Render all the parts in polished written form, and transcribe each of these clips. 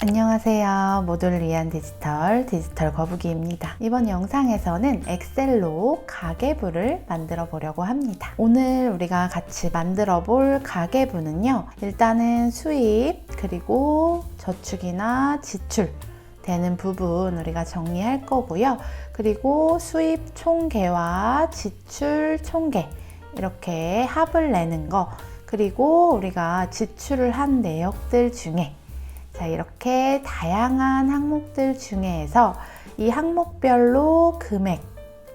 안녕하세요. 모두를 위한 디지털 거북이입니다. 이번 영상에서는 엑셀로 가계부를 만들어 보려고 합니다. 오늘 우리가 같이 만들어 볼 가계부는요, 일단은 수입 그리고 저축이나 지출 되는 부분 우리가 정리할 거고요. 그리고 수입 총계와 지출 총계 이렇게 합을 내는 거, 그리고 우리가 지출을 한 내역들 중에 이렇게 다양한 항목들 중에서 이 항목별로 금액,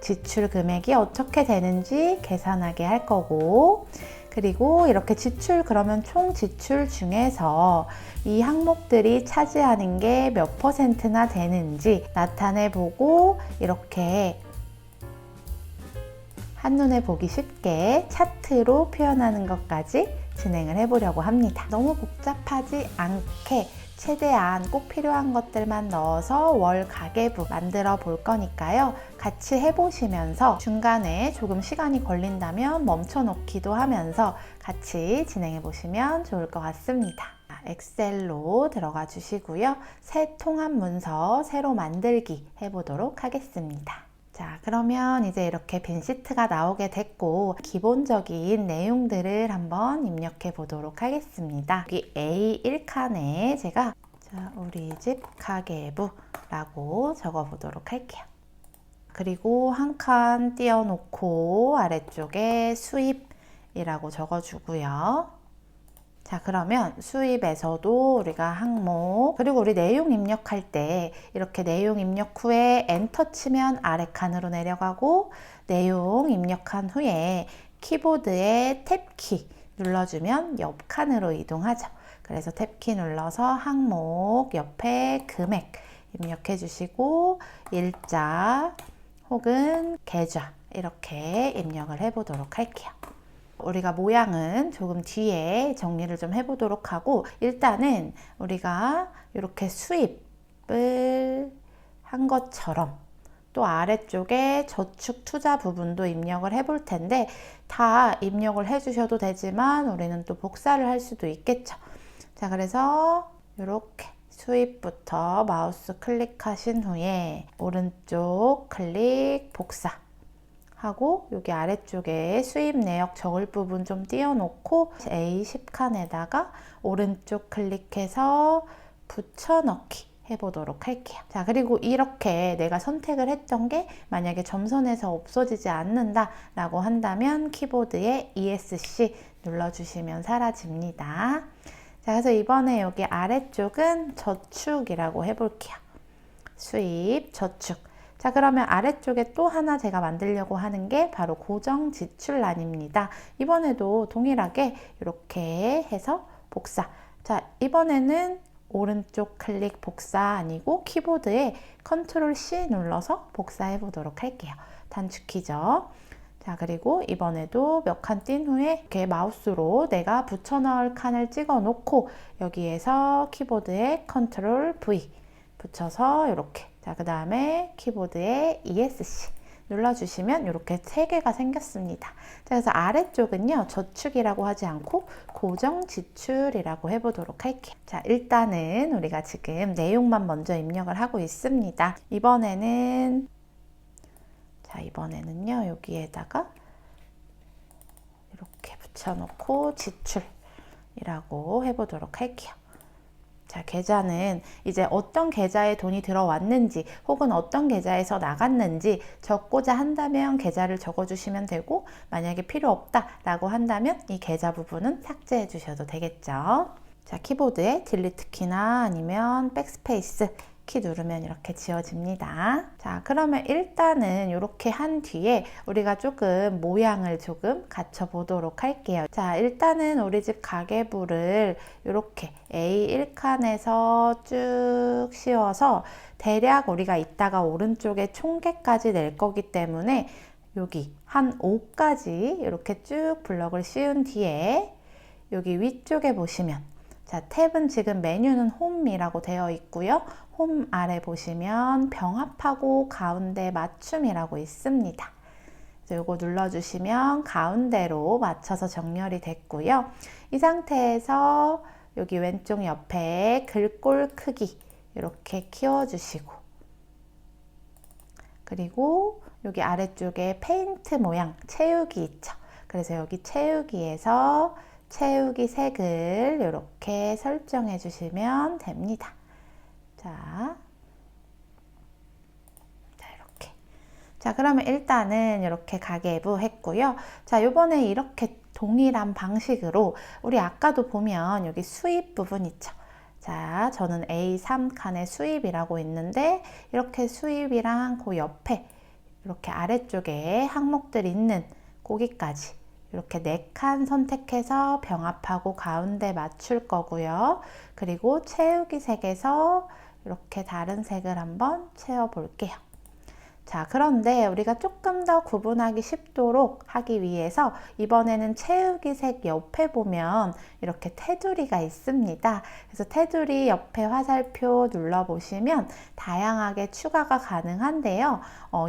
지출 금액이 어떻게 되는지 계산하게 할 거고, 그리고 이렇게 지출, 그러면 총 지출 중에서 이 항목들이 차지하는 게 몇 %나 되는지 나타내 보고, 이렇게 한눈에 보기 쉽게 차트로 표현하는 것까지 진행을 해보려고 합니다. 너무 복잡하지 않게 최대한 꼭 필요한 것들만 넣어서 월 가계부 만들어 볼 거니까요. 같이 해보시면서 중간에 조금 시간이 걸린다면 멈춰 놓기도 하면서 같이 진행해 보시면 좋을 것 같습니다. 엑셀로 들어가 주시고요. 새 통합 문서 새로 만들기 해보도록 하겠습니다. 자, 그러면 이제 이렇게 빈 시트가 나오게 됐고, 기본적인 내용들을 한번 입력해 보도록 하겠습니다. 여기 A1칸에 제가 우리 집 가계부라고 적어 보도록 할게요. 그리고 한 칸 띄워놓고 아래쪽에 수입이라고 적어주고요. 자, 그러면 수입에서도 우리가 항목, 그리고 우리 내용 입력할 때 이렇게 내용 입력 후에 엔터 치면 아래 칸으로 내려가고, 내용 입력한 후에 키보드에 탭키 눌러주면 옆 칸으로 이동하죠. 그래서 탭키 눌러서 항목 옆에 금액 입력해 주시고, 일자 혹은 계좌 이렇게 입력을 해 보도록 할게요. 우리가 모양은 조금 뒤에 정리를 좀 해보도록 하고, 일단은 우리가 이렇게 수입을 한 것처럼 또 아래쪽에 저축 투자 부분도 입력을 해볼 텐데, 다 입력을 해주셔도 되지만 우리는 또 복사를 할 수도 있겠죠. 자, 그래서 이렇게 수입부터 마우스 클릭하신 후에 오른쪽 클릭 복사 하고, 여기 아래쪽에 수입 내역 적을 부분 좀 띄워놓고 A10칸에다가 오른쪽 클릭해서 붙여넣기 해보도록 할게요. 자, 그리고 이렇게 내가 선택을 했던 게 만약에 점선에서 없어지지 않는다 라고 한다면 키보드에 ESC 눌러주시면 사라집니다. 자, 그래서 이번에 여기 아래쪽은 저축이라고 해볼게요. 수입, 저축. 자, 그러면 아래쪽에 또 하나 제가 만들려고 하는 게 바로 고정 지출란입니다. 이번에도 동일하게 이렇게 해서 복사. 자, 이번에는 오른쪽 클릭 복사 아니고 키보드에 컨트롤 C 눌러서 복사해 보도록 할게요. 단축키죠. 자, 그리고 이번에도 몇 칸 띈 후에 이렇게 마우스로 내가 붙여 넣을 칸을 찍어 놓고 여기에서 키보드에 컨트롤 V 붙여서 이렇게, 자, 그 다음에 키보드에 ESC 눌러주시면 이렇게 3개가 생겼습니다. 자, 그래서 아래쪽은요, 저축이라고 하지 않고 고정 지출이라고 해보도록 할게요. 자, 일단은 우리가 지금 내용만 먼저 입력을 하고 있습니다. 이번에는요, 여기에다가 이렇게 붙여놓고 지출이라고 해보도록 할게요. 자, 계좌는 이제 어떤 계좌에 돈이 들어왔는지 혹은 어떤 계좌에서 나갔는지 적고자 한다면 계좌를 적어주시면 되고, 만약에 필요 없다라고 한다면 이 계좌 부분은 삭제해 주셔도 되겠죠. 자, 키보드에 딜리트 키나 아니면 백스페이스 키 누르면 이렇게 지워집니다. 자, 그러면 일단은 이렇게 한 뒤에 우리가 조금 모양을 조금 갖춰 보도록 할게요. 자, 일단은 우리 집 가계부를 이렇게 A1칸에서 쭉 씌워서 대략 우리가 이따가 오른쪽에 총계까지 낼 거기 때문에 여기 한 5까지 이렇게 쭉 블럭을 씌운 뒤에 여기 위쪽에 보시면, 자, 탭은 지금 메뉴는 홈이라고 되어 있고요. 홈 아래 보시면 병합하고 가운데 맞춤이라고 있습니다. 이거 눌러주시면 가운데로 맞춰서 정렬이 됐고요. 이 상태에서 여기 왼쪽 옆에 글꼴 크기 이렇게 키워주시고, 그리고 여기 아래쪽에 페인트 모양 채우기 있죠. 그래서 여기 채우기에서 채우기 색을 이렇게 설정해 주시면 됩니다. 자, 이렇게. 자, 그러면 일단은 이렇게 가계부 했고요. 자, 요번에 이렇게 동일한 방식으로 우리 아까도 보면 여기 수입 부분 있죠. 자, 저는 A3 칸에 수입이라고 있는데 이렇게 수입이랑 그 옆에 이렇게 아래쪽에 항목들 있는 거기까지 이렇게 4칸 선택해서 병합하고 가운데 맞출 거고요. 그리고 채우기 색에서 이렇게 다른 색을 한번 채워 볼게요. 자, 그런데 우리가 조금 더 구분하기 쉽도록 하기 위해서 이번에는 채우기 색 옆에 보면 이렇게 테두리가 있습니다. 그래서 테두리 옆에 화살표 눌러보시면 다양하게 추가가 가능한데요.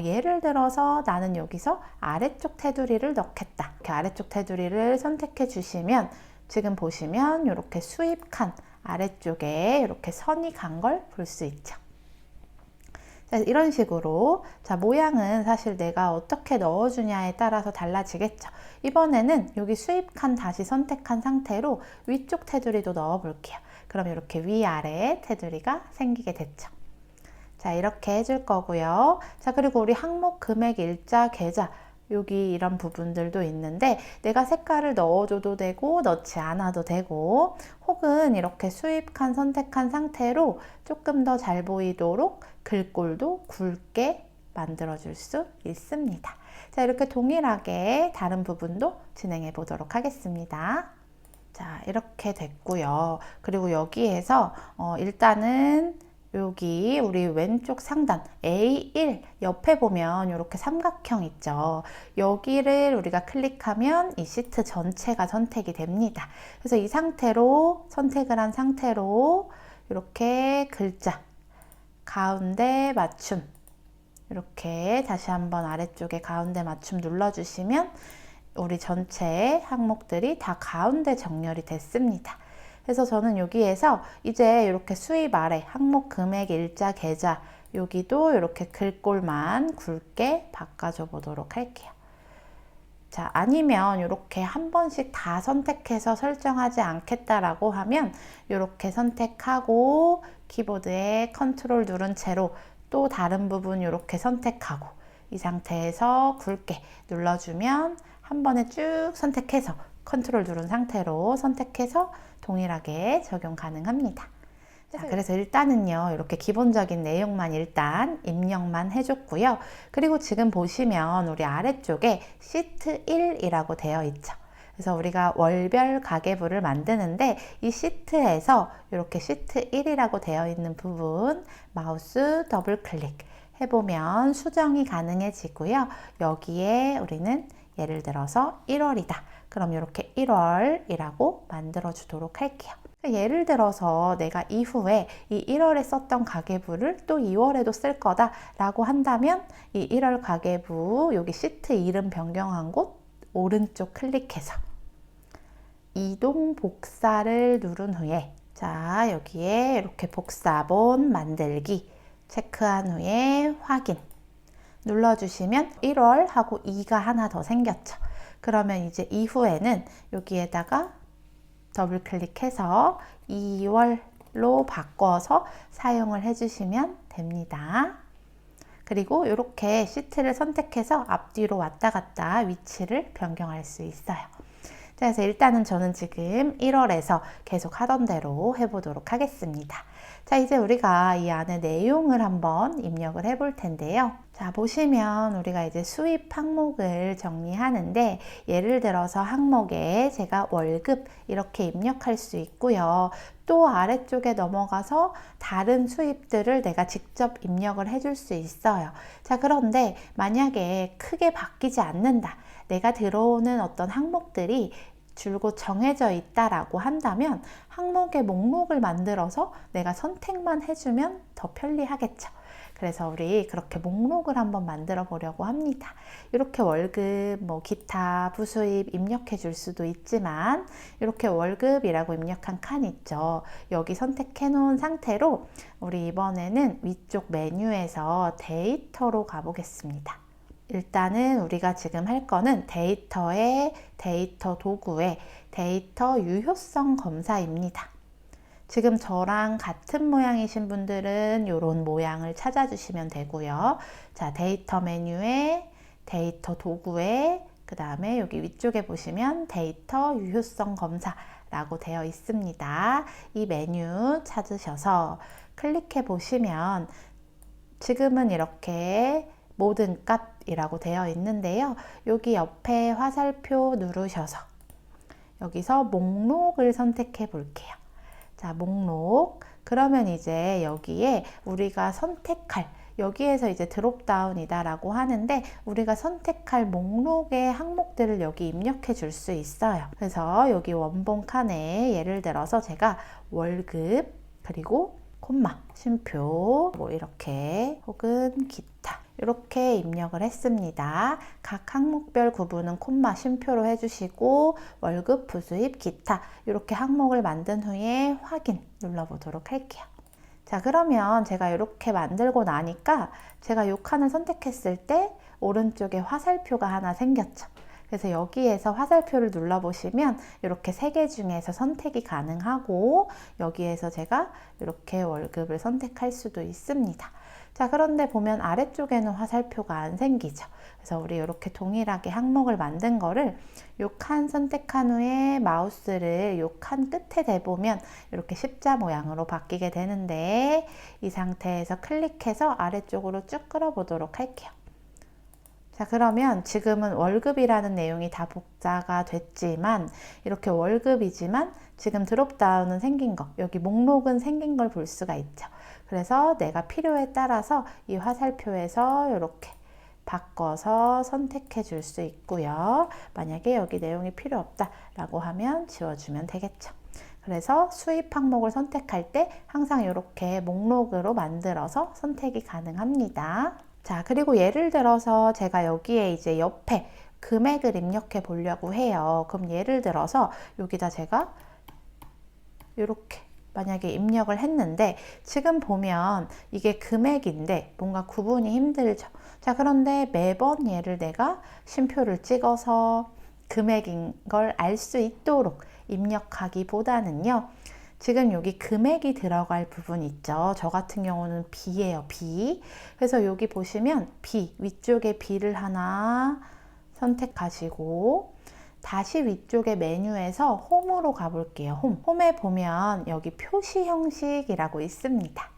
예를 들어서 나는 여기서 아래쪽 테두리를 넣겠다. 이렇게 아래쪽 테두리를 선택해 주시면 지금 보시면 이렇게 수입 칸 아래쪽에 이렇게 선이 간 걸 볼 수 있죠. 자, 이런 식으로 자, 모양은 사실 내가 어떻게 넣어주냐에 따라서 달라지겠죠. 이번에는 여기 수입 칸 다시 선택한 상태로 위쪽 테두리도 넣어 볼게요. 그럼 이렇게 위아래 테두리가 생기게 됐죠. 자, 이렇게 해줄 거고요. 자, 그리고 우리 항목 금액 일자 계좌 여기 이런 부분들도 있는데 내가 색깔을 넣어줘도 되고 넣지 않아도 되고, 혹은 이렇게 수입 칸 선택한 상태로 조금 더 잘 보이도록 글꼴도 굵게 만들어 줄 수 있습니다. 자, 이렇게 동일하게 다른 부분도 진행해 보도록 하겠습니다. 자, 이렇게 됐고요. 그리고 여기에서 일단은 여기 우리 왼쪽 상단 A1 옆에 보면 이렇게 삼각형 있죠. 여기를 우리가 클릭하면 이 시트 전체가 선택이 됩니다. 그래서 이 상태로 선택을 한 상태로 이렇게 글자 가운데 맞춤 이렇게 다시 한번 아래쪽에 가운데 맞춤 눌러주시면 우리 전체 항목들이 다 가운데 정렬이 됐습니다. 그래서 저는 여기에서 이제 이렇게 수입 아래 항목 금액 일자 계좌 여기도 이렇게 글꼴만 굵게 바꿔줘 보도록 할게요. 자, 아니면 이렇게 한 번씩 다 선택해서 설정하지 않겠다라고 하면 이렇게 선택하고 키보드에 컨트롤 누른 채로 또 다른 부분 이렇게 선택하고 이 상태에서 굵게 눌러주면 한 번에 쭉 선택해서 컨트롤 누른 상태로 선택해서 동일하게 적용 가능합니다. 자, 그래서 일단은요, 이렇게 기본적인 내용만 일단 입력만 해줬고요. 그리고 지금 보시면 우리 아래쪽에 시트 1이라고 되어 있죠. 그래서 우리가 월별 가계부를 만드는데 이 시트에서 이렇게 시트 1이라고 되어 있는 부분 마우스 더블 클릭 해보면 수정이 가능해지고요. 여기에 우리는 예를 들어서 1월이다. 그럼 이렇게 1월이라고 만들어 주도록 할게요. 예를 들어서 내가 이후에 이 1월에 썼던 가계부를 또 2월에도 쓸 거다 라고 한다면 이 1월 가계부 여기 시트 이름 변경한 곳 오른쪽 클릭해서 이동 복사를 누른 후에 자, 여기에 이렇게 복사본 만들기 체크한 후에 확인 눌러주시면 1월 하고 2가 하나 더 생겼죠. 그러면 이제 이후에는 여기에다가 더블 클릭해서 2월로 바꿔서 사용을 해주시면 됩니다. 그리고 이렇게 시트를 선택해서 앞뒤로 왔다 갔다 위치를 변경할 수 있어요. 자, 그래서 일단은 저는 지금 1월에서 계속 하던 대로 해보도록 하겠습니다. 자, 이제 우리가 이 안에 내용을 한번 입력을 해볼 텐데요. 자, 보시면 우리가 이제 수입 항목을 정리하는데 예를 들어서 항목에 제가 월급 이렇게 입력할 수 있고요. 또 아래쪽에 넘어가서 다른 수입들을 내가 직접 입력을 해줄 수 있어요. 자, 그런데 만약에 크게 바뀌지 않는다. 내가 들어오는 어떤 항목들이 줄곧 정해져 있다라고 한다면 항목의 목록을 만들어서 내가 선택만 해주면 더 편리하겠죠. 그래서 우리 그렇게 목록을 한번 만들어 보려고 합니다. 이렇게 월급, 기타, 부수입 입력해 줄 수도 있지만 이렇게 월급이라고 입력한 칸 있죠. 여기 선택해 놓은 상태로 우리 이번에는 위쪽 메뉴에서 데이터로 가보겠습니다. 일단은 우리가 지금 할 거는 데이터의 데이터 도구의 데이터 유효성 검사입니다. 지금 저랑 같은 모양이신 분들은 이런 모양을 찾아주시면 되고요. 자, 데이터 메뉴에 데이터 도구에 그 다음에 여기 위쪽에 보시면 데이터 유효성 검사라고 되어 있습니다. 이 메뉴 찾으셔서 클릭해 보시면 지금은 이렇게 모든 값이라고 되어 있는데요. 여기 옆에 화살표 누르셔서 여기서 목록을 선택해 볼게요. 자, 목록. 그러면 이제 여기에 우리가 선택할, 여기에서 이제 드롭다운이다 라고 하는데 우리가 선택할 목록의 항목들을 여기 입력해 줄 수 있어요. 그래서 여기 원본 칸에 예를 들어서 제가 월급, 그리고 콤마, 쉼표, 이렇게 혹은 기타 이렇게 입력을 했습니다. 각 항목별 구분은 콤마, 쉼표로 해주시고 월급, 부수입, 기타 이렇게 항목을 만든 후에 확인 눌러보도록 할게요. 자, 그러면 제가 이렇게 만들고 나니까 제가 이 칸을 선택했을 때 오른쪽에 화살표가 하나 생겼죠. 그래서 여기에서 화살표를 눌러보시면 이렇게 3개 중에서 선택이 가능하고 여기에서 제가 이렇게 월급을 선택할 수도 있습니다. 자, 그런데 보면 아래쪽에는 화살표가 안 생기죠. 그래서 우리 이렇게 동일하게 항목을 만든 거를 요 칸 선택한 후에 마우스를 요 칸 끝에 대보면 이렇게 십자 모양으로 바뀌게 되는데 이 상태에서 클릭해서 아래쪽으로 쭉 끌어보도록 할게요. 자, 그러면 지금은 월급이라는 내용이 다 복사가 됐지만 이렇게 월급이지만 지금 드롭다운은 생긴 거, 여기 목록은 생긴 걸 볼 수가 있죠. 그래서 내가 필요에 따라서 이 화살표에서 이렇게 바꿔서 선택해 줄 수 있고요. 만약에 여기 내용이 필요 없다라고 하면 지워주면 되겠죠. 그래서 수입 항목을 선택할 때 항상 이렇게 목록으로 만들어서 선택이 가능합니다. 자, 그리고 예를 들어서 제가 여기에 이제 옆에 금액을 입력해 보려고 해요. 그럼 예를 들어서 여기다 제가 이렇게 만약에 입력을 했는데 지금 보면 이게 금액인데 뭔가 구분이 힘들죠. 자, 그런데 매번 얘를 내가 쉼표를 찍어서 금액인 걸 알 수 있도록 입력하기보다는요. 지금 여기 금액이 들어갈 부분 있죠. 저 같은 경우는 B예요, B. 그래서 여기 보시면 B, 위쪽에 B를 하나 선택하시고 다시 위쪽에 메뉴에서 홈으로 가볼게요. 홈에 보면 여기 표시 형식이라고 있습니다.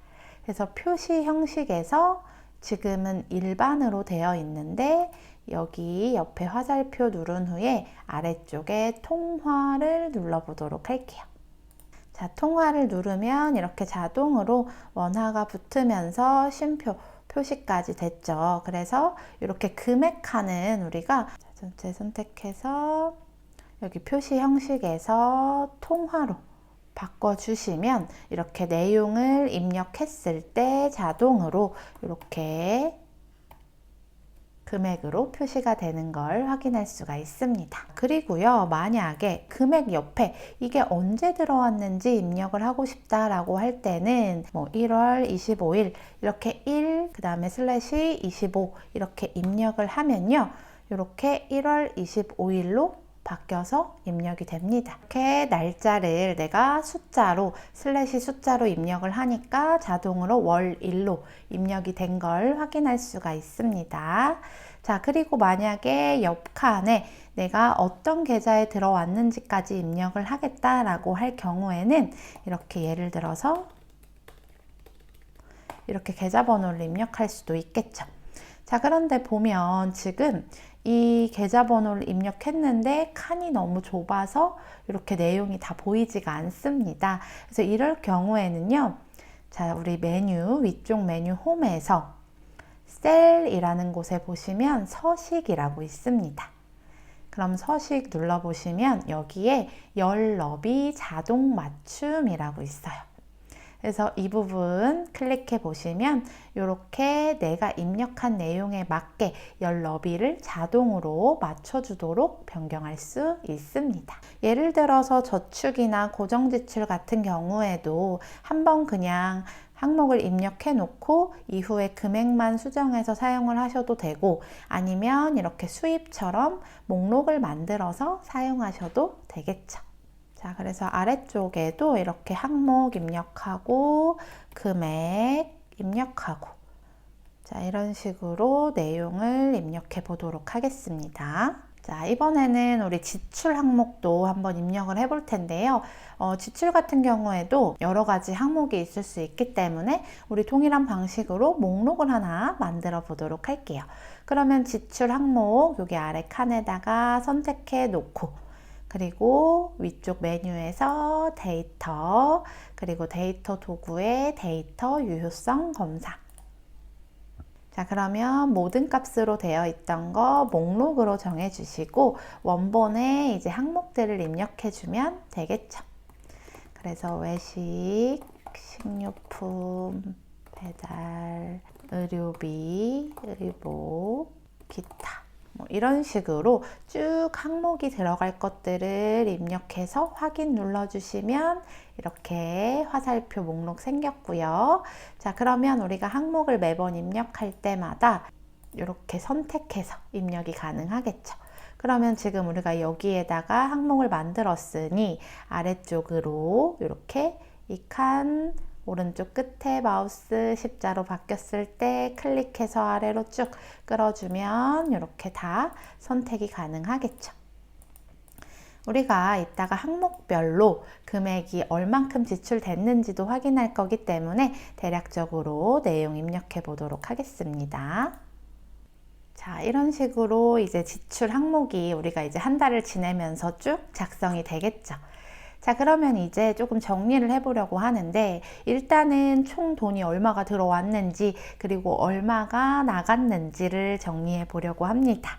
그래서 표시 형식에서 지금은 일반으로 되어 있는데 여기 옆에 화살표 누른 후에 아래쪽에 통화를 눌러보도록 할게요. 자, 통화를 누르면 이렇게 자동으로 원화가 붙으면서 쉼표 표시까지 됐죠. 그래서 이렇게 금액 칸은 우리가 전체 선택해서 여기 표시 형식에서 통화로 바꿔주시면 이렇게 내용을 입력했을 때 자동으로 이렇게 금액으로 표시가 되는 걸 확인할 수가 있습니다. 그리고요, 만약에 금액 옆에 이게 언제 들어왔는지 입력을 하고 싶다라고 할 때는 1월 25일 이렇게 1, 그 다음에 슬래시 25 이렇게 입력을 하면요, 이렇게 1월 25일로 바뀌어서 입력이 됩니다. 이렇게 날짜를 내가 숫자로 슬래시 숫자로 입력을 하니까 자동으로 월일로 입력이 된 걸 확인할 수가 있습니다. 자, 그리고 만약에 옆 칸에 내가 어떤 계좌에 들어왔는지까지 입력을 하겠다라고 할 경우에는 이렇게 예를 들어서 이렇게 계좌번호를 입력할 수도 있겠죠. 자, 그런데 보면 지금 이 계좌번호를 입력했는데 칸이 너무 좁아서 이렇게 내용이 다 보이지가 않습니다. 그래서 이럴 경우에는요, 자, 우리 메뉴, 위쪽 메뉴 홈에서 셀이라는 곳에 보시면 서식이라고 있습니다. 그럼 서식 눌러보시면 여기에 열 너비 자동 맞춤이라고 있어요. 그래서 이 부분 클릭해 보시면 이렇게 내가 입력한 내용에 맞게 열 너비를 자동으로 맞춰주도록 변경할 수 있습니다. 예를 들어서 저축이나 고정지출 같은 경우에도 한번 그냥 항목을 입력해 놓고 이후에 금액만 수정해서 사용을 하셔도 되고, 아니면 이렇게 수입처럼 목록을 만들어서 사용하셔도 되겠죠. 자, 그래서 아래쪽에도 이렇게 항목 입력하고 금액 입력하고, 자, 이런 식으로 내용을 입력해 보도록 하겠습니다. 자, 이번에는 우리 지출 항목도 한번 입력을 해 볼 텐데요. 지출 같은 경우에도 여러 가지 항목이 있을 수 있기 때문에 우리 동일한 방식으로 목록을 하나 만들어 보도록 할게요. 그러면 지출 항목 여기 아래 칸에다가 선택해 놓고, 그리고 위쪽 메뉴에서 데이터, 그리고 데이터 도구의 데이터 유효성 검사. 자, 그러면 모든 값으로 되어 있던 거 목록으로 정해 주시고 원본에 이제 항목들을 입력해 주면 되겠죠. 그래서 외식, 식료품, 배달, 의료비, 의복, 기타, 이런 식으로 쭉 항목이 들어갈 것들을 입력해서 확인 눌러주시면 이렇게 화살표 목록 생겼고요. 자, 그러면 우리가 항목을 매번 입력할 때마다 이렇게 선택해서 입력이 가능하겠죠. 그러면 지금 우리가 여기에다가 항목을 만들었으니 아래쪽으로 이렇게 이 칸 오른쪽 끝에 마우스 십자로 바뀌었을 때 클릭해서 아래로 쭉 끌어주면 이렇게 다 선택이 가능하겠죠. 우리가 이따가 항목별로 금액이 얼만큼 지출됐는지도 확인할 거기 때문에 대략적으로 내용 입력해 보도록 하겠습니다. 자, 이런 식으로 이제 지출 항목이 우리가 이제 한 달을 지내면서 쭉 작성이 되겠죠. 자, 그러면 이제 조금 정리를 해보려고 하는데, 일단은 총 돈이 얼마가 들어왔는지 그리고 얼마가 나갔는지를 정리해 보려고 합니다.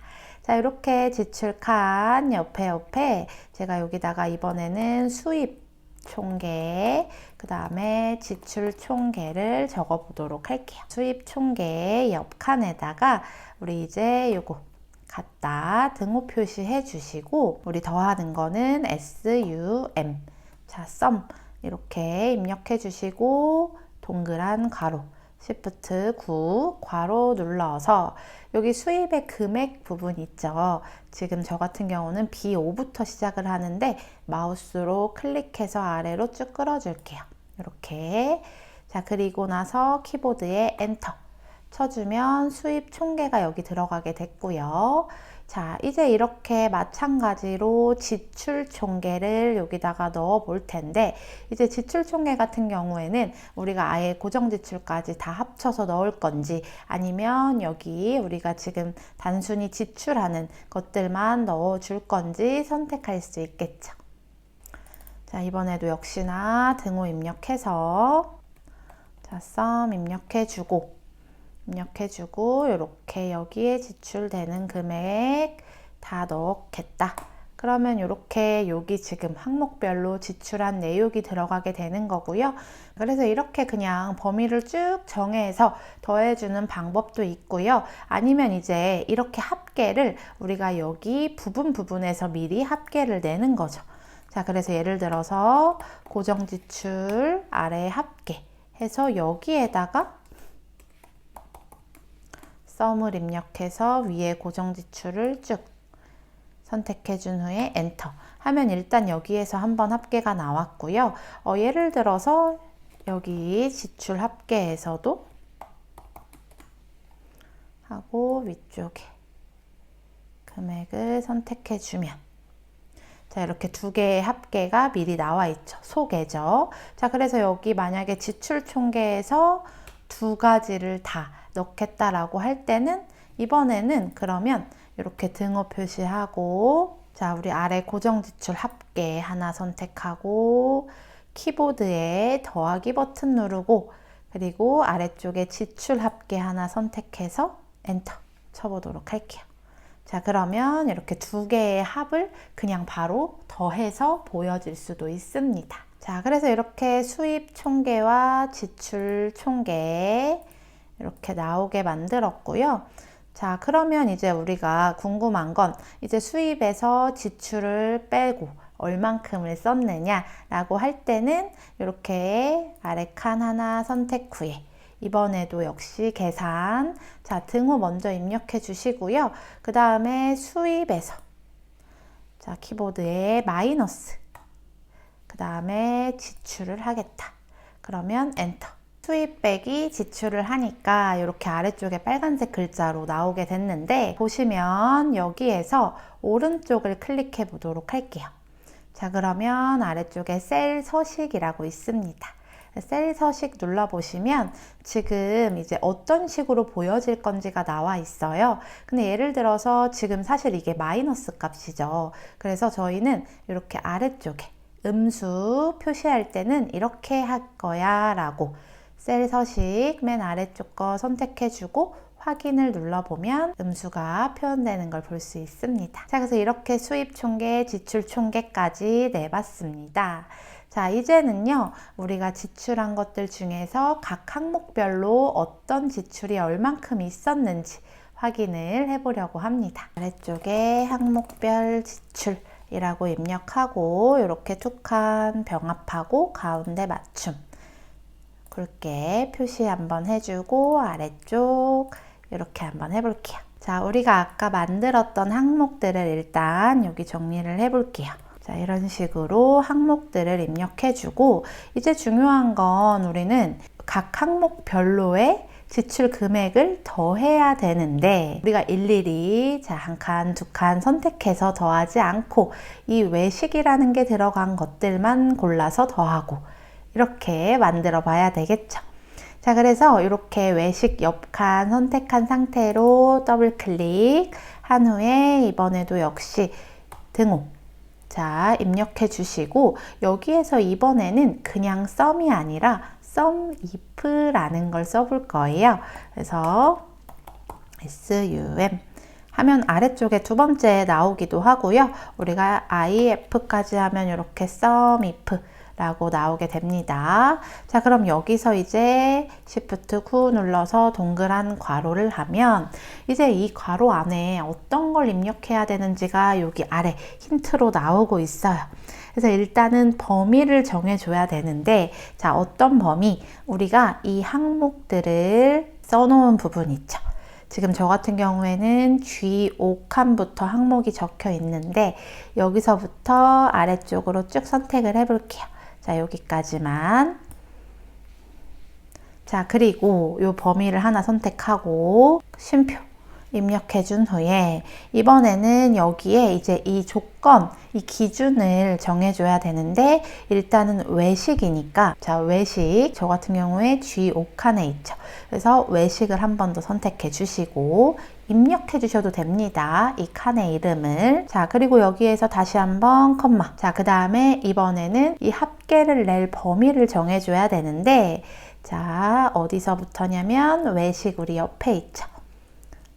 자, 이렇게 지출 칸 옆에 제가 여기다가 이번에는 수입 총계, 그 다음에 지출 총계를 적어 보도록 할게요. 수입 총계 옆 칸에다가 우리 이제 요거 갖다 등호 표시해 주시고, 우리 더하는 거는 SUM, 자, sum 이렇게 입력해 주시고 동그란 괄호 Shift 9 괄호 눌러서 여기 수입의 금액 부분 있죠. 지금 저 같은 경우는 B5부터 시작을 하는데 마우스로 클릭해서 아래로 쭉 끌어줄게요. 이렇게. 자, 그리고 나서 키보드에 엔터 쳐주면 수입 총계가 여기 들어가게 됐고요. 자, 이제 이렇게 마찬가지로 지출 총계를 여기다가 넣어 볼 텐데, 이제 지출 총계 같은 경우에는 우리가 아예 고정 지출까지 다 합쳐서 넣을 건지, 아니면 여기 우리가 지금 단순히 지출하는 것들만 넣어 줄 건지 선택할 수 있겠죠. 자, 이번에도 역시나 등호 입력해서, 자, sum 입력해주고 이렇게 여기에 지출되는 금액 다 넣겠다. 그러면 이렇게 여기 지금 항목별로 지출한 내역이 들어가게 되는 거고요. 그래서 이렇게 그냥 범위를 쭉 정해서 더해주는 방법도 있고요. 아니면 이제 이렇게 합계를 우리가 여기 부분에서 미리 합계를 내는 거죠. 자, 그래서 예를 들어서 고정지출 아래 합계 해서 여기에다가 썸을 입력해서 위에 고정지출을 쭉 선택해 준 후에 엔터 하면 일단 여기에서 한번 합계가 나왔고요. 예를 들어서 여기 지출 합계에서도 하고 위쪽에 금액을 선택해 주면, 자, 이렇게 두 개의 합계가 미리 나와 있죠. 소개죠. 자, 그래서 여기 만약에 지출 총계에서 두 가지를 다 넣겠다라고 할 때는 이번에는 그러면 이렇게 등호 표시하고, 자, 우리 아래 고정 지출 합계 하나 선택하고 키보드에 더하기 버튼 누르고, 그리고 아래쪽에 지출 합계 하나 선택해서 엔터 쳐보도록 할게요. 자, 그러면 이렇게 두 개의 합을 그냥 바로 더해서 보여질 수도 있습니다. 자, 그래서 이렇게 수입 총계와 지출 총계 이렇게 나오게 만들었고요. 자, 그러면 이제 우리가 궁금한 건 이제 수입에서 지출을 빼고 얼만큼을 썼느냐 라고 할 때는 이렇게 아래 칸 하나 선택 후에 이번에도 역시 계산, 자, 등호 먼저 입력해 주시고요. 그 다음에 수입에서, 자, 키보드에 마이너스, 그 다음에 지출을 하겠다. 그러면 엔터. 수입 빼기 지출을 하니까 이렇게 아래쪽에 빨간색 글자로 나오게 됐는데, 보시면 여기에서 오른쪽을 클릭해 보도록 할게요. 자, 그러면 아래쪽에 셀 서식이라고 있습니다. 셀 서식 눌러보시면 지금 이제 어떤 식으로 보여질 건지가 나와 있어요. 근데 예를 들어서 지금 사실 이게 마이너스 값이죠. 그래서 저희는 이렇게 아래쪽에 음수 표시할 때는 이렇게 할 거야 라고 셀 서식 맨 아래쪽 거 선택해주고 확인을 눌러보면 음수가 표현되는 걸 볼 수 있습니다. 자, 그래서 이렇게 수입 총계, 지출 총계까지 내봤습니다. 자, 이제는요, 우리가 지출한 것들 중에서 각 항목별로 어떤 지출이 얼만큼 있었는지 확인을 해보려고 합니다. 아래쪽에 항목별 지출이라고 입력하고 이렇게 툭한 병합하고 가운데 맞춤 굵게 표시 한번 해주고 아래쪽 이렇게 한번 해볼게요. 자, 우리가 아까 만들었던 항목들을 일단 여기 정리를 해볼게요. 자, 이런 식으로 항목들을 입력해주고 이제 중요한 건 우리는 각 항목별로의 지출 금액을 더해야 되는데 우리가 일일이 자, 한 칸, 두 칸 선택해서 더하지 않고 이 외식이라는 게 들어간 것들만 골라서 더하고 이렇게 만들어 봐야 되겠죠. 자, 그래서 이렇게 외식 옆칸 선택한 상태로 더블 클릭 한 후에 이번에도 역시 등호 자, 입력해 주시고 여기에서 이번에는 그냥 썸이 아니라 sum if라는 걸 써볼 거예요. 그래서 sum 하면 아래쪽에 두 번째 나오기도 하고요. 우리가 if까지 하면 이렇게 sum if 라고 나오게 됩니다. 자, 그럼 여기서 이제 Shift 9 눌러서 동그란 괄호를 하면 이제 이 괄호 안에 어떤 걸 입력해야 되는지가 여기 아래 힌트로 나오고 있어요. 그래서 일단은 범위를 정해줘야 되는데 자, 어떤 범위? 우리가 이 항목들을 써놓은 부분 있죠. 지금 저 같은 경우에는 G5칸부터 항목이 적혀 있는데 여기서부터 아래쪽으로 쭉 선택을 해볼게요. 자, 여기까지만. 자, 그리고 이 범위를 하나 선택하고 쉼표 입력해 준 후에 이번에는 여기에 이제 이 조건, 이 기준을 정해줘야 되는데 일단은 외식이니까 자, 외식 저 같은 경우에 G5칸에 있죠. 그래서 외식을 한 번 더 선택해 주시고 입력해 주셔도 됩니다. 이 칸의 이름을. 자, 그리고 여기에서 다시 한번 컴마. 자, 그 다음에 이번에는 이 합계를 낼 범위를 정해줘야 되는데 자, 어디서부터냐면 외식 우리 옆에 있죠.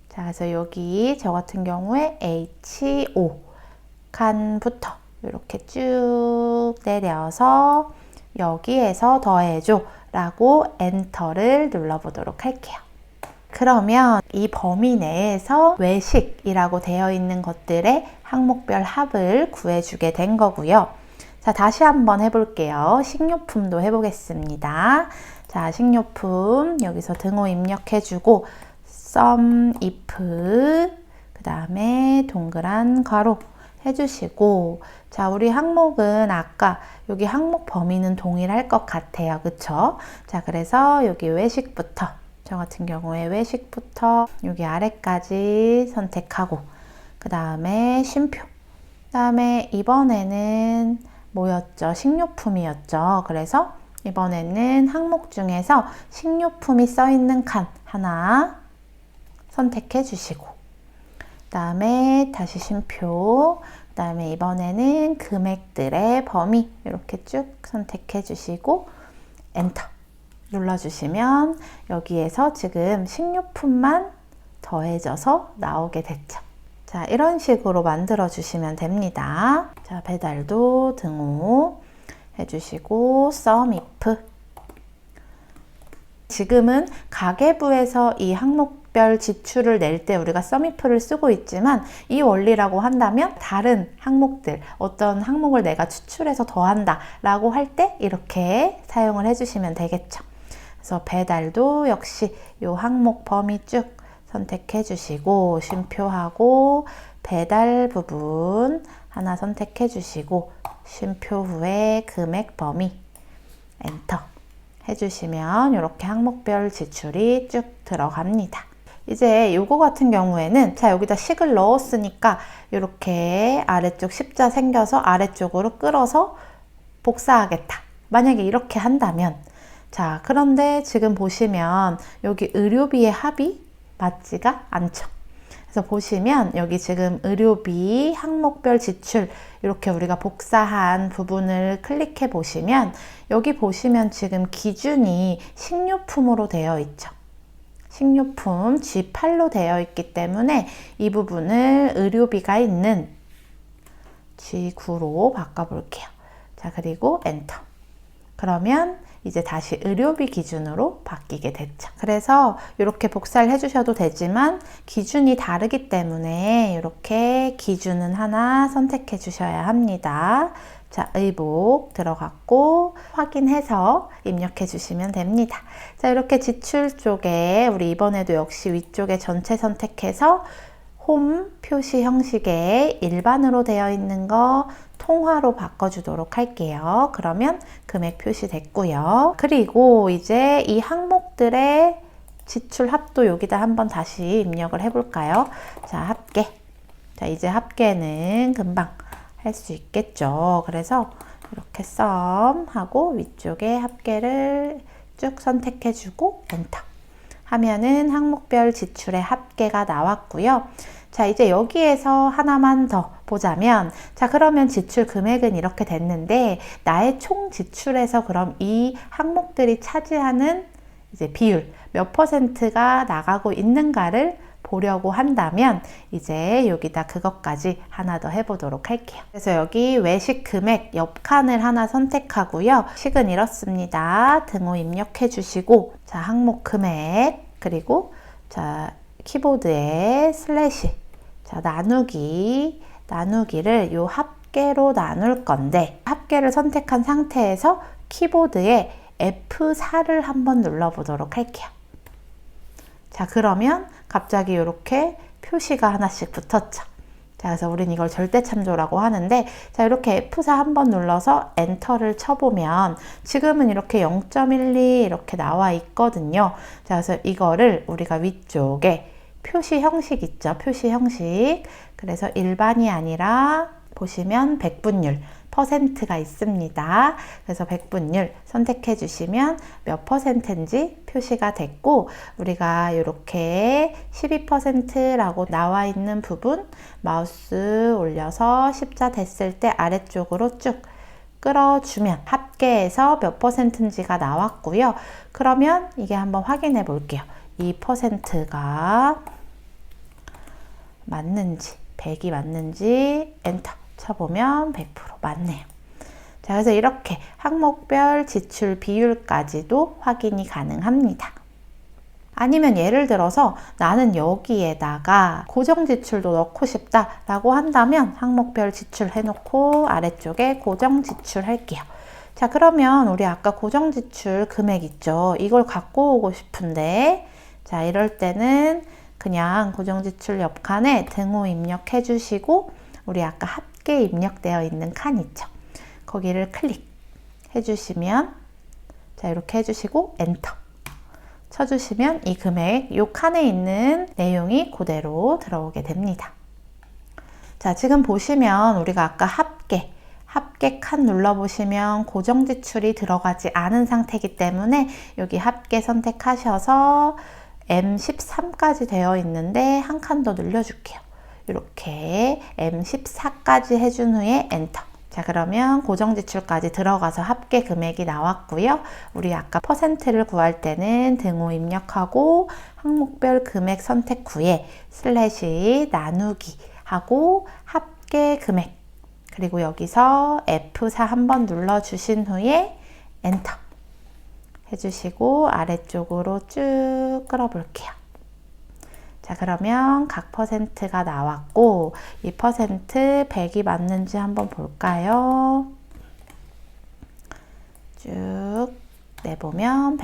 자, 그래서 여기 저 같은 경우에 H5 칸부터 이렇게 쭉 내려서 여기에서 더해줘 라고 엔터를 눌러보도록 할게요. 그러면 이 범위 내에서 외식이라고 되어 있는 것들의 항목별 합을 구해주게 된 거고요. 자, 다시 한번 해볼게요. 식료품도 해보겠습니다. 자, 식료품 여기서 등호 입력해주고 sum if 그 다음에 동그란 괄호 해주시고 자, 우리 항목은 아까 여기 항목 범위는 동일할 것 같아요. 그쵸? 자, 그래서 여기 외식부터 저 같은 경우에 외식부터 여기 아래까지 선택하고 그 다음에 쉼표 그 다음에 이번에는 뭐였죠? 식료품이었죠. 그래서 이번에는 항목 중에서 식료품이 써있는 칸 하나 선택해 주시고 그 다음에 다시 쉼표 그 다음에 이번에는 금액들의 범위 이렇게 쭉 선택해 주시고 엔터 눌러주시면 여기에서 지금 식료품만 더해져서 나오게 됐죠. 자, 이런 식으로 만들어 주시면 됩니다. 자, 배달도 등호 해주시고 썸이프. 지금은 가계부에서 이 항목별 지출을 낼 때 우리가 썸이프를 쓰고 있지만 이 원리라고 한다면 다른 항목들, 어떤 항목을 내가 추출해서 더한다 라고 할 때 이렇게 사용을 해주시면 되겠죠. 그래서 배달도 역시 이 항목 범위 쭉 선택해 주시고 쉼표하고 배달 부분 하나 선택해 주시고 쉼표 후에 금액 범위 엔터 해주시면 이렇게 항목별 지출이 쭉 들어갑니다. 이제 요거 같은 경우에는 자, 여기다 식을 넣었으니까 이렇게 아래쪽 십자 생겨서 아래쪽으로 끌어서 복사하겠다. 만약에 이렇게 한다면 자, 그런데 지금 보시면 여기 의료비의 합이 맞지가 않죠. 그래서 보시면 여기 지금 의료비 항목별 지출 이렇게 우리가 복사한 부분을 클릭해 보시면 여기 보시면 지금 기준이 식료품으로 되어 있죠. 식료품 G8로 되어 있기 때문에 이 부분을 의료비가 있는 G9로 바꿔볼게요. 자, 그리고 엔터. 그러면 이제 다시 의료비 기준으로 바뀌게 됐죠. 그래서 이렇게 복사를 해주셔도 되지만 기준이 다르기 때문에 이렇게 기준은 하나 선택해 주셔야 합니다. 자, 의복 들어갔고 확인해서 입력해 주시면 됩니다. 자, 이렇게 지출 쪽에 우리 이번에도 역시 위쪽에 전체 선택해서 홈 표시 형식의 일반으로 되어 있는 거 통화로 바꿔주도록 할게요. 그러면 금액 표시됐고요. 그리고 이제 이 항목들의 지출 합도 여기다 한번 다시 입력을 해볼까요? 자, 합계. 자, 이제 합계는 금방 할 수 있겠죠. 그래서 이렇게 썸 하고 위쪽에 합계를 쭉 선택해주고 엔터. 하면은 항목별 지출의 합계가 나왔고요. 자, 이제 여기에서 하나만 더 보자면 자, 그러면 지출 금액은 이렇게 됐는데 나의 총 지출에서 그럼 이 항목들이 차지하는 이제 비율 몇 %가 나가고 있는가를 보려고 한다면 이제 여기다 그것까지 하나 더 해보도록 할게요. 그래서 여기 외식 금액 옆 칸을 하나 선택하고요. 식은 이렇습니다. 등호 입력해 주시고 자, 항목 금액 그리고 자, 키보드에 슬래시 자, 나누기를 요 합계로 나눌 건데 합계를 선택한 상태에서 키보드에 F4를 한번 눌러보도록 할게요. 자, 그러면 갑자기 이렇게 표시가 하나씩 붙었죠. 자, 그래서 우린 이걸 절대참조라고 하는데 자, 이렇게 F4 한번 눌러서 엔터를 쳐보면 지금은 이렇게 0.12 이렇게 나와 있거든요. 자, 그래서 이거를 우리가 위쪽에 표시 형식 있죠. 표시 형식. 그래서 일반이 아니라 보시면 백분율 %가 있습니다. 그래서 백분율 선택해 주시면 몇 %인지 표시가 됐고 우리가 이렇게 12%라고 나와 있는 부분 마우스 올려서 십자 됐을 때 아래쪽으로 쭉 끌어주면 합계해서 몇 %인지가 나왔고요. 그러면 이게 한번 확인해 볼게요. 이 %가 맞는지 100이 맞는지 엔터 쳐보면 100% 맞네요. 자, 그래서 이렇게 항목별 지출 비율까지도 확인이 가능합니다. 아니면 예를 들어서 나는 여기에다가 고정 지출도 넣고 싶다 라고 한다면 항목별 지출 해놓고 아래쪽에 고정 지출 할게요. 자, 그러면 우리 아까 고정 지출 금액 있죠? 이걸 갖고 오고 싶은데 자, 이럴 때는 그냥 고정 지출 옆 칸에 등호 입력해 주시고 우리 아까 합계 입력되어 있는 칸 있죠? 거기를 클릭해 주시면 자, 이렇게 해주시고 엔터 쳐주시면 이 금액 요 칸에 있는 내용이 그대로 들어오게 됩니다. 자, 지금 보시면 우리가 아까 합계 칸 눌러보시면 고정 지출이 들어가지 않은 상태이기 때문에 여기 합계 선택하셔서 M13까지 되어 있는데 한 칸 더 늘려줄게요. 이렇게 M14까지 해준 후에 엔터. 자, 그러면 고정 지출까지 들어가서 합계 금액이 나왔고요. 우리 아까 %를 구할 때는 등호 입력하고 항목별 금액 선택 후에 슬래시 나누기 하고 합계 금액, 그리고 여기서 F4 한번 눌러주신 후에 엔터 해주시고 아래쪽으로 쭉 끌어볼게요. 자, 그러면 각 퍼센트가 나왔고 이 퍼센트 100이 맞는지 한번 볼까요? 쭉 내보면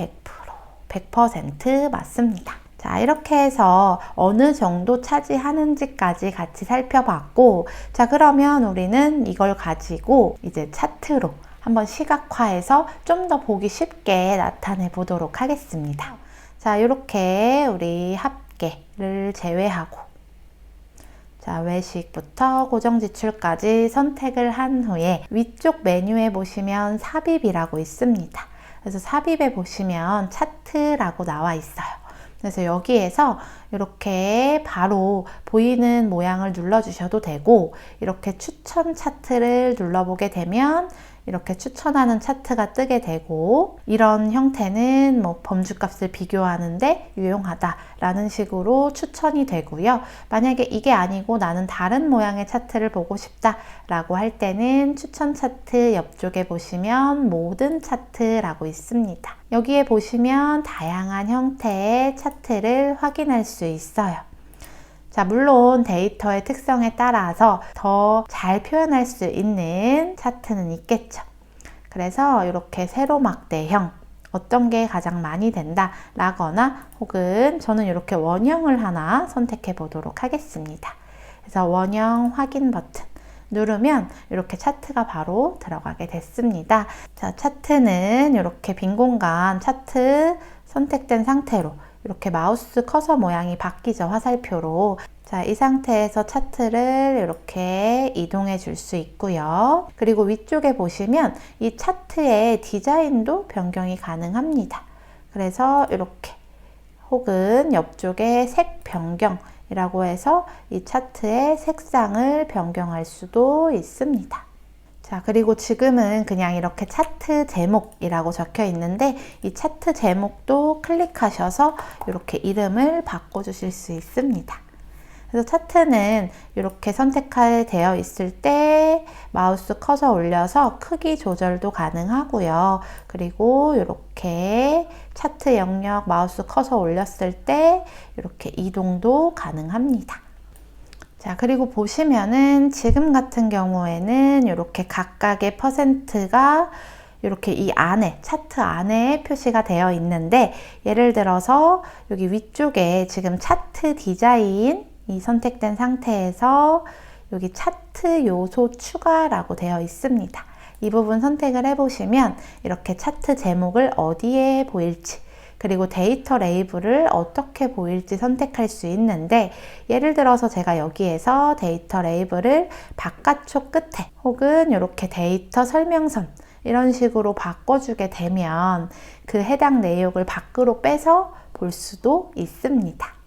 100% 맞습니다. 자, 이렇게 해서 어느 정도 차지하는지까지 같이 살펴봤고, 자, 그러면 우리는 이걸 가지고 이제 차트로 한번 시각화해서 좀 더 보기 쉽게 나타내 보도록 하겠습니다. 자, 이렇게 우리 합계를 제외하고, 자, 외식부터 고정지출까지 선택을 한 후에 위쪽 메뉴에 보시면 삽입이라고 있습니다. 그래서 삽입에 보시면 차트라고 나와 있어요. 그래서 여기에서 이렇게 바로 보이는 모양을 눌러주셔도 되고, 이렇게 추천 차트를 눌러보게 되면 이렇게 추천하는 차트가 뜨게 되고, 이런 형태는 뭐 범주값을 비교하는데 유용하다라는 식으로 추천이 되고요. 만약에 이게 아니고 나는 다른 모양의 차트를 보고 싶다라고 할 때는 추천 차트 옆쪽에 보시면 모든 차트라고 있습니다. 여기에 보시면 다양한 형태의 차트를 확인할 수 있어요. 자, 물론 데이터의 특성에 따라서 더 잘 표현할 수 있는 차트는 있겠죠. 그래서 이렇게 세로 막대형, 어떤 게 가장 많이 된다 라거나, 혹은 저는 이렇게 원형을 하나 선택해 보도록 하겠습니다. 그래서 원형 확인 버튼 누르면 이렇게 차트가 바로 들어가게 됐습니다. 자, 차트는 이렇게 빈 공간 차트 선택된 상태로 이렇게 마우스 커서 모양이 바뀌죠, 화살표로. 자, 이 상태에서 차트를 이렇게 이동해 줄 수 있고요. 그리고 위쪽에 보시면 이 차트의 디자인도 변경이 가능합니다. 그래서 이렇게, 혹은 옆쪽에 색 변경이라고 해서 이 차트의 색상을 변경할 수도 있습니다. 자, 그리고 지금은 그냥 이렇게 차트 제목이라고 적혀 있는데, 이 차트 제목도 클릭하셔서 이렇게 이름을 바꿔주실 수 있습니다. 그래서 차트는 이렇게 선택되어 있을 때 마우스 커서 올려서 크기 조절도 가능하고요. 그리고 이렇게 차트 영역 마우스 커서 올렸을 때 이렇게 이동도 가능합니다. 자, 그리고 보시면은 지금 같은 경우에는 이렇게 각각의 퍼센트가 이렇게 이 안에, 차트 안에 표시가 되어 있는데, 예를 들어서 여기 위쪽에 지금 차트 디자인이 선택된 상태에서 여기 차트 요소 추가라고 되어 있습니다. 이 부분 선택을 해보시면 이렇게 차트 제목을 어디에 보일지, 그리고 데이터 레이블을 어떻게 보일지 선택할 수 있는데, 예를 들어서 제가 여기에서 데이터 레이블을 바깥쪽 끝에, 혹은 이렇게 데이터 설명선 이런 식으로 바꿔주게 되면 그 해당 내용을 밖으로 빼서 볼 수도 있습니다.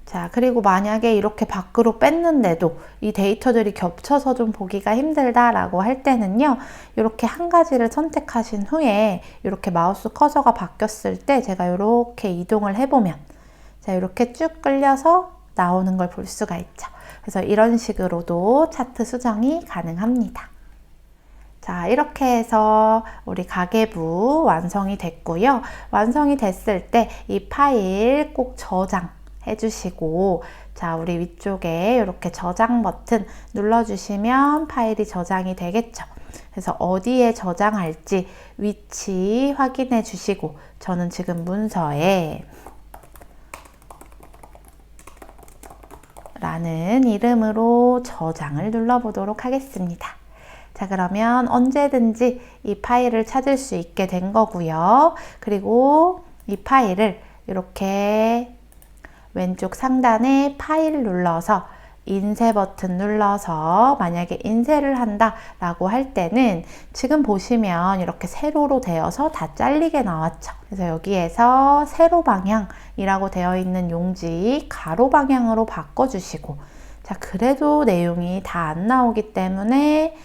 자, 그리고 만약에 이렇게 밖으로 뺐는데도 이 데이터들이 겹쳐서 좀 보기가 힘들다라고 할 때는요, 이렇게 한 가지를 선택하신 후에 이렇게 마우스 커서가 바뀌었을 때 제가 이렇게 이동을 해보면, 자, 이렇게 쭉 끌려서 나오는 걸 볼 수가 있죠. 그래서 이런 식으로도 차트 수정이 가능합니다. 자, 이렇게 해서 우리 가계부 완성이 됐고요. 완성이 됐을 때 이 파일 꼭 저장 해주시고, 자, 우리 위쪽에 이렇게 저장 버튼 눌러주시면 파일이 저장이 되겠죠. 그래서 어디에 저장할지 위치 확인해 주시고, 저는 지금 문서에 라는 이름으로 저장을 눌러보도록 하겠습니다. 자, 그러면 언제든지 이 파일을 찾을 수 있게 된 거고요. 그리고 이 파일을 이렇게 왼쪽 상단에 파일 눌러서 인쇄 버튼 눌러서 만약에 인쇄를 한다 라고 할 때는 지금 보시면 이렇게 세로로 되어서 다 잘리게 나왔죠. 그래서 여기에서 세로 방향이라고 되어 있는 용지 가로 방향으로 바꿔주시고, 자, 그래도 내용이 다 안 나오기 때문에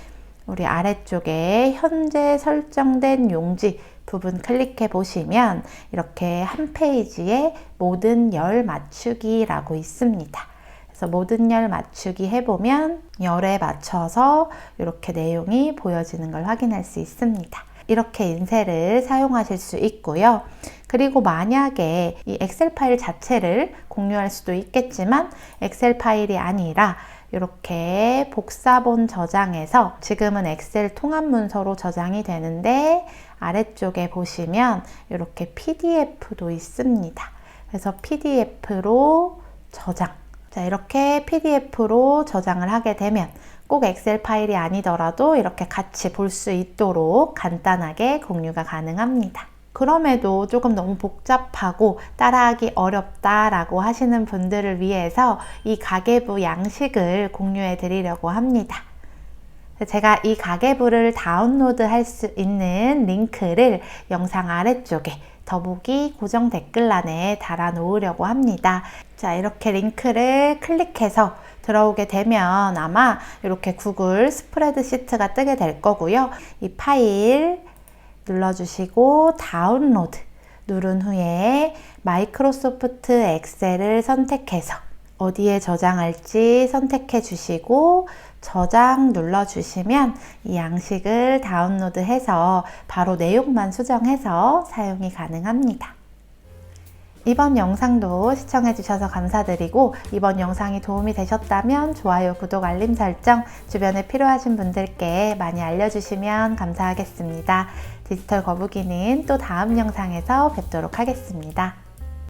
우리 아래쪽에 현재 설정된 용지 부분 클릭해 보시면 이렇게 한 페이지에 모든 열 맞추기라고 있습니다. 그래서 모든 열 맞추기 해보면 열에 맞춰서 이렇게 내용이 보여지는 걸 확인할 수 있습니다. 이렇게 인쇄를 사용하실 수 있고요. 그리고 만약에 이 엑셀 파일 자체를 공유할 수도 있겠지만 엑셀 파일이 아니라 이렇게 복사본 저장해서 지금은 엑셀 통합 문서로 저장이 되는데 아래쪽에 보시면 이렇게 PDF도 있습니다. 그래서 PDF로 저장. 자, 이렇게 PDF로 저장을 하게 되면 꼭 엑셀 파일이 아니더라도 이렇게 같이 볼 수 있도록 간단하게 공유가 가능합니다. 그럼에도 조금 너무 복잡하고 따라하기 어렵다라고 하시는 분들을 위해서 이 가계부 양식을 공유해 드리려고 합니다. 제가 이 가계부를 다운로드 할 수 있는 링크를 영상 아래쪽에 더보기 고정 댓글란에 달아 놓으려고 합니다. 자, 이렇게 링크를 클릭해서 들어오게 되면 아마 이렇게 구글 스프레드시트가 뜨게 될 거고요. 이 파일 눌러주시고 다운로드 누른 후에 마이크로소프트 엑셀을 선택해서 어디에 저장할지 선택해 주시고 저장 눌러주시면 이 양식을 다운로드해서 바로 내용만 수정해서 사용이 가능합니다. 이번 영상도 시청해 주셔서 감사드리고 이번 영상이 도움이 되셨다면 좋아요, 구독, 알림 설정 주변에 필요하신 분들께 많이 알려주시면 감사하겠습니다. 디지털 거북이는 또 다음 영상에서 뵙도록 하겠습니다.